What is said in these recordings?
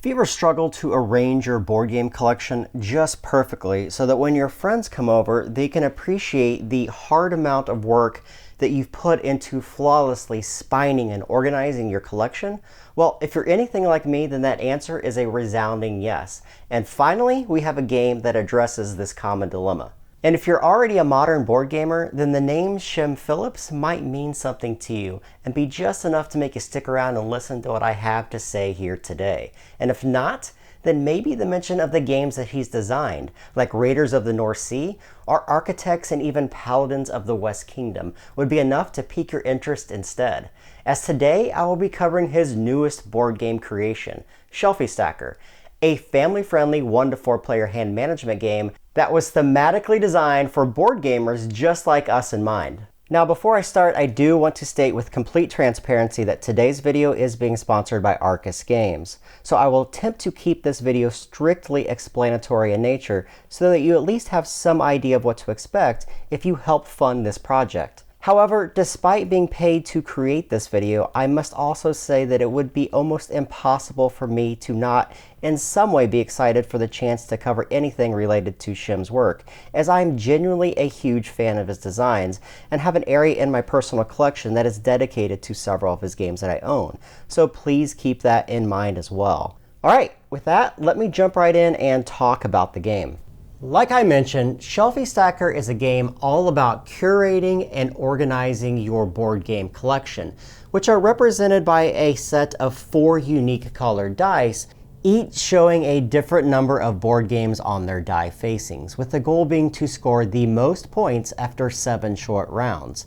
Have you ever struggled to arrange your board game collection just perfectly so that when your friends come over, they can appreciate the hard amount of work that you've put into flawlessly spining and organizing your collection? Well, if you're anything like me, then that answer is a resounding yes. And finally, we have a game that addresses this common dilemma. And if you're already a modern board gamer, then the name Shem Phillips might mean something to you and be just enough to make you stick around and listen to what I have to say here today. And if not, then maybe the mention of the games that he's designed, like Raiders of the North Sea, or Architects and even Paladins of the West Kingdom, would be enough to pique your interest instead. As today, I will be covering his newest board game creation, Shelfie Stacker, a family-friendly 1 to 4 player hand management game that was thematically designed for board gamers just like us in mind. Now, before I start, I do want to state with complete transparency that today's video is being sponsored by Arkus Games. So I will attempt to keep this video strictly explanatory in nature so that you at least have some idea of what to expect if you help fund this project. However, despite being paid to create this video, I must also say that it would be almost impossible for me to not in some way be excited for the chance to cover anything related to Shem's work, as I'm genuinely a huge fan of his designs and have an area in my personal collection that is dedicated to several of his games that I own. So please keep that in mind as well. Alright, with that, let me jump right in and talk about the game. Like I mentioned, Shelfie Stacker is a game all about curating and organizing your board game collection, which are represented by a set of 4 unique colored dice, each showing a different number of board games on their die facings, with the goal being to score the most points after 7 short rounds.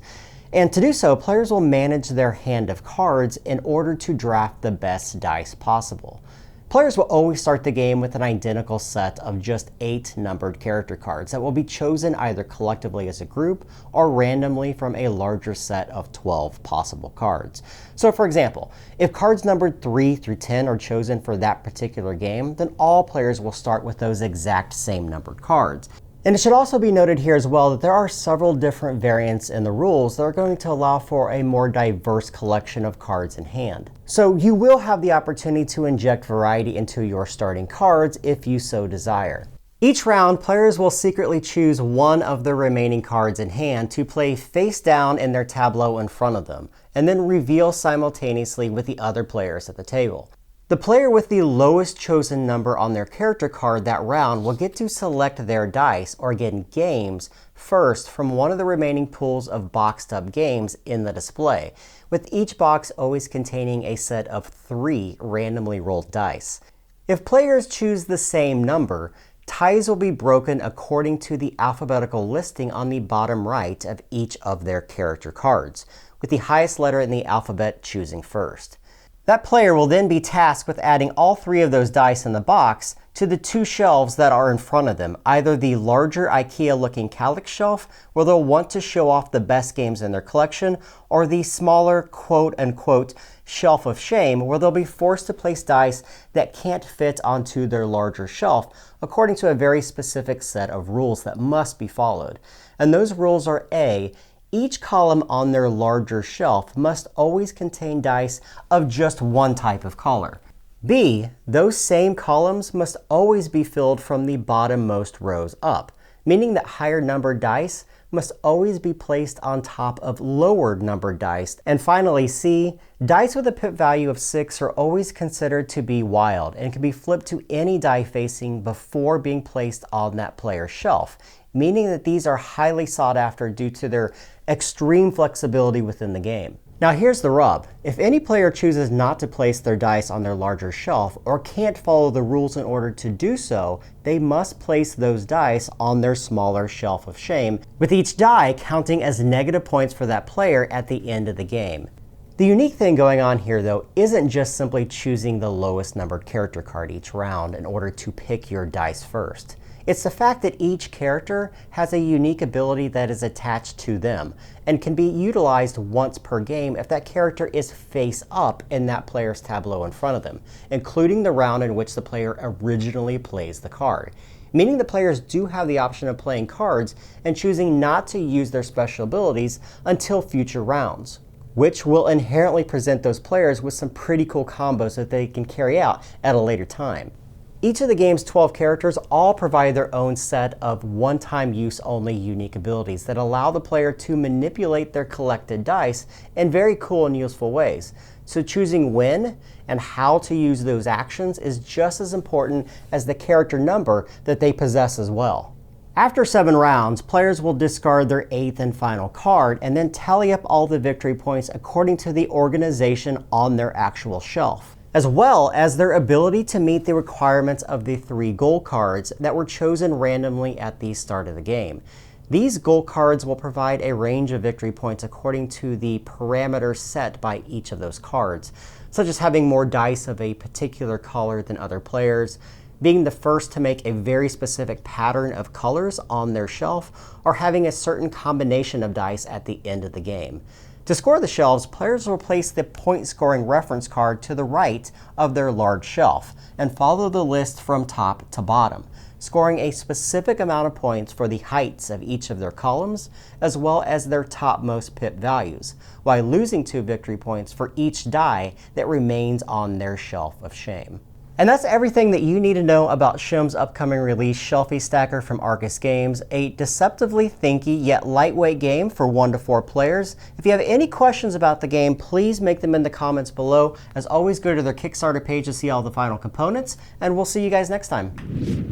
And to do so, players will manage their hand of cards in order to draft the best dice possible. Players will always start the game with an identical set of just 8 numbered character cards that will be chosen either collectively as a group or randomly from a larger set of 12 possible cards. So for example, if cards numbered 3 through 10 are chosen for that particular game, then all players will start with those exact same numbered cards. And it should also be noted here as well that there are several different variants in the rules that are going to allow for a more diverse collection of cards in hand. So you will have the opportunity to inject variety into your starting cards if you so desire. Each round, players will secretly choose one of the remaining cards in hand to play face down in their tableau in front of them, and then reveal simultaneously with the other players at the table. The player with the lowest chosen number on their character card that round will get to select their dice, or again games, first from one of the remaining pools of boxed up games in the display, with each box always containing a set of 3 randomly rolled dice. If players choose the same number, ties will be broken according to the alphabetical listing on the bottom right of each of their character cards, with the highest letter in the alphabet choosing first. That player will then be tasked with adding all 3 of those dice in the box to the 2 shelves that are in front of them, either the larger IKEA-looking Calyx shelf, where they'll want to show off the best games in their collection, or the smaller quote-unquote shelf of shame, where they'll be forced to place dice that can't fit onto their larger shelf, according to a very specific set of rules that must be followed. And those rules are A, each column on their larger shelf must always contain dice of just one type of color. B, those same columns must always be filled from the bottommost rows up, meaning that higher numbered dice must always be placed on top of lower numbered dice. And finally, C, dice with a pip value of 6 are always considered to be wild and can be flipped to any die facing before being placed on that player's shelf, meaning that these are highly sought after due to their extreme flexibility within the game. Now here's the rub. If any player chooses not to place their dice on their larger shelf or can't follow the rules in order to do so, they must place those dice on their smaller shelf of shame, with each die counting as negative points for that player at the end of the game. The unique thing going on here though isn't just simply choosing the lowest numbered character card each round in order to pick your dice first. It's the fact that each character has a unique ability that is attached to them and can be utilized once per game if that character is face up in that player's tableau in front of them, including the round in which the player originally plays the card. Meaning the players do have the option of playing cards and choosing not to use their special abilities until future rounds. which will inherently present those players with some pretty cool combos that they can carry out at a later time. Each of the game's 12 characters all provide their own set of one-time use only unique abilities that allow the player to manipulate their collected dice in very cool and useful ways. So choosing when and how to use those actions is just as important as the character number that they possess as well. After 7 rounds, players will discard their 8th and final card and then tally up all the victory points according to the organization on their actual shelf, as well as their ability to meet the requirements of the 3 goal cards that were chosen randomly at the start of the game. These goal cards will provide a range of victory points according to the parameters set by each of those cards, such as having more dice of a particular color than other players, being the first to make a very specific pattern of colors on their shelf, or having a certain combination of dice at the end of the game. To score the shelves, players will place the point scoring reference card to the right of their large shelf and follow the list from top to bottom, scoring a specific amount of points for the heights of each of their columns, as well as their topmost pip values, while losing 2 victory points for each die that remains on their shelf of shame. And that's everything that you need to know about Shem's upcoming release, Shelfie Stacker from Arkus Games, a deceptively thinky yet lightweight game for 1 to 4 players. If you have any questions about the game, please make them in the comments below. As always, go to their Kickstarter page to see all the final components, and we'll see you guys next time.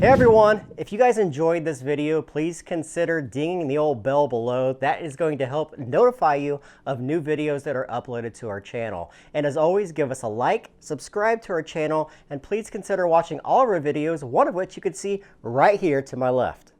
Hey everyone, if you guys enjoyed this video, please consider dinging the old bell below. That is going to help notify you of new videos that are uploaded to our channel. And as always, give us a like, subscribe to our channel, and please consider watching all of our videos, one of which you can see right here to my left.